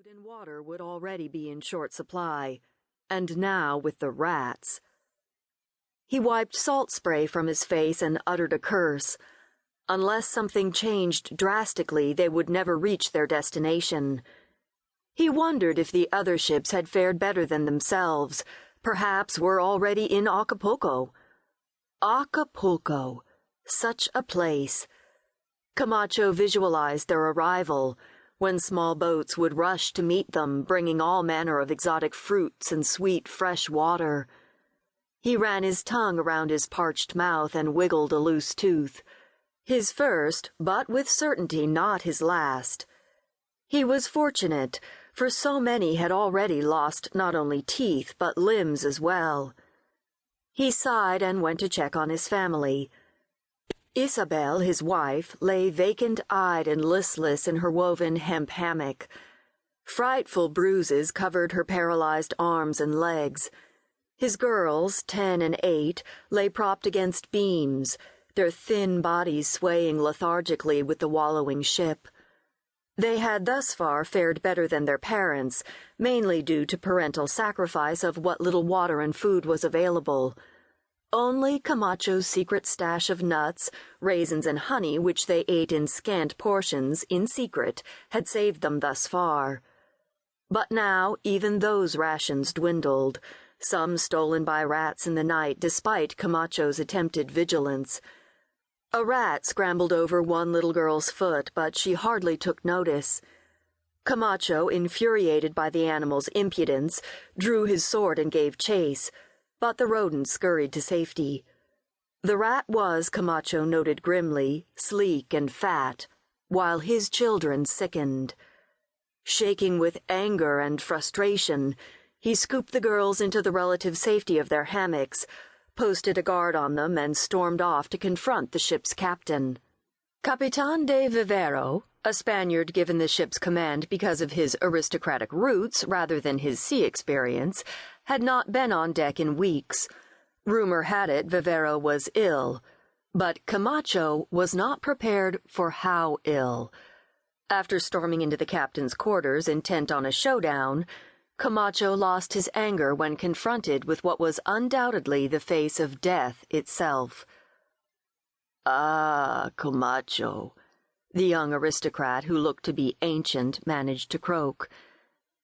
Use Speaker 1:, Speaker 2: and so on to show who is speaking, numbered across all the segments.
Speaker 1: Food and water would already be in short supply, and now with the rats. He wiped salt spray from his face and uttered a curse. Unless something changed drastically, they would never reach their destination. He wondered if the other ships had fared better than themselves, perhaps were already in Acapulco. Acapulco, such a place. Camacho visualized their arrival, when small boats would rush to meet them, bringing all manner of exotic fruits and sweet, fresh water. He ran his tongue around his parched mouth and wiggled a loose tooth. His first, but with certainty not his last. He was fortunate, for so many had already lost not only teeth but limbs as well. He sighed and went to check on his family. Isabel, his wife, lay vacant-eyed and listless in her woven hemp hammock. Frightful bruises covered her paralyzed arms and legs. His girls, 10 and 8, lay propped against beams, their thin bodies swaying lethargically with the wallowing ship. They had thus far fared better than their parents, mainly due to parental sacrifice of what little water and food was available. Only Camacho's secret stash of nuts, raisins, and honey, which they ate in scant portions, in secret, had saved them thus far. But now even those rations dwindled, some stolen by rats in the night despite Camacho's attempted vigilance. A rat scrambled over one little girl's foot, but she hardly took notice. Camacho, infuriated by the animal's impudence, drew his sword and gave chase, but the rodent scurried to safety. The rat was, Camacho noted grimly, sleek and fat, while his children sickened. Shaking with anger and frustration, he scooped the girls into the relative safety of their hammocks, posted a guard on them, and stormed off to confront the ship's captain. Capitan de Vivero, a Spaniard given the ship's command because of his aristocratic roots rather than his sea experience, had not been on deck in weeks. Rumor had it Vivero was ill, but Camacho was not prepared for how ill. After storming into the captain's quarters intent on a showdown, Camacho lost his anger when confronted with what was undoubtedly the face of death itself. "Ah, Camacho," the young aristocrat, who looked to be ancient, managed to croak.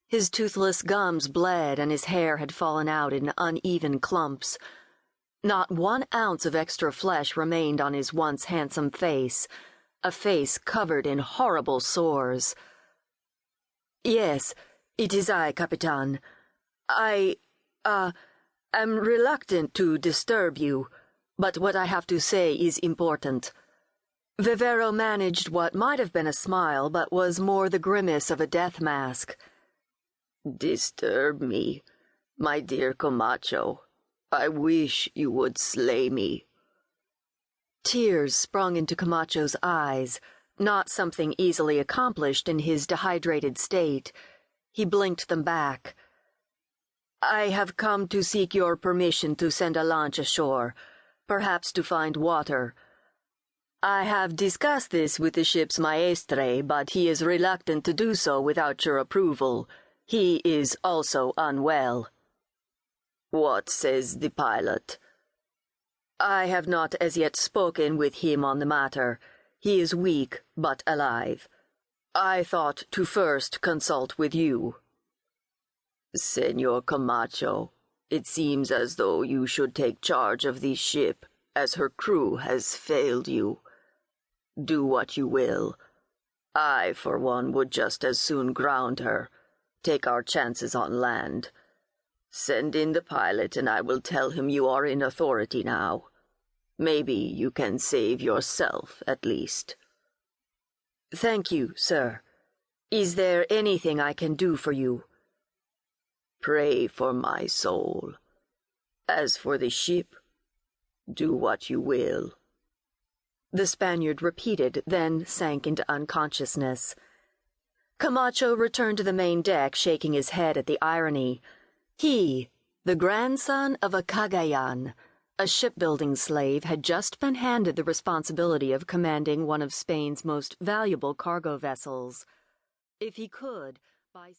Speaker 1: His toothless gums bled and his hair had fallen out in uneven clumps. Not 1 ounce of extra flesh remained on his once handsome face, a face covered in horrible sores. "Yes, it is I, Capitan. I am reluctant to disturb you, but what I have to say is important." Vivero managed what might have been a smile, but was more the grimace of a death mask. "Disturb me, my dear Camacho. I wish you would slay me." Tears sprung into Camacho's eyes, not something easily accomplished in his dehydrated state. He blinked them back. "I have come to seek your permission to send a launch ashore, perhaps to find water. I have discussed this with the ship's maestre, but he is reluctant to do so without your approval. He is also unwell." "What says the pilot?" "I have not as yet spoken with him on the matter. He is weak, but alive. I thought to first consult with you." "Senor Camacho, it seems as though you should take charge of the ship, as her crew has failed you. Do what you will. I, for one, would just as soon ground her, take our chances on land. Send in the pilot and I will tell him you are in authority now. Maybe you can save yourself, at least." "Thank you, sir. Is there anything I can do for you?" "Pray for my soul. As for the ship, do what you will." The Spaniard repeated, then sank into unconsciousness. Camacho returned to the main deck, shaking his head at the irony. He, the grandson of a Cagayan, a shipbuilding slave, had just been handed the responsibility of commanding one of Spain's most valuable cargo vessels. If he could,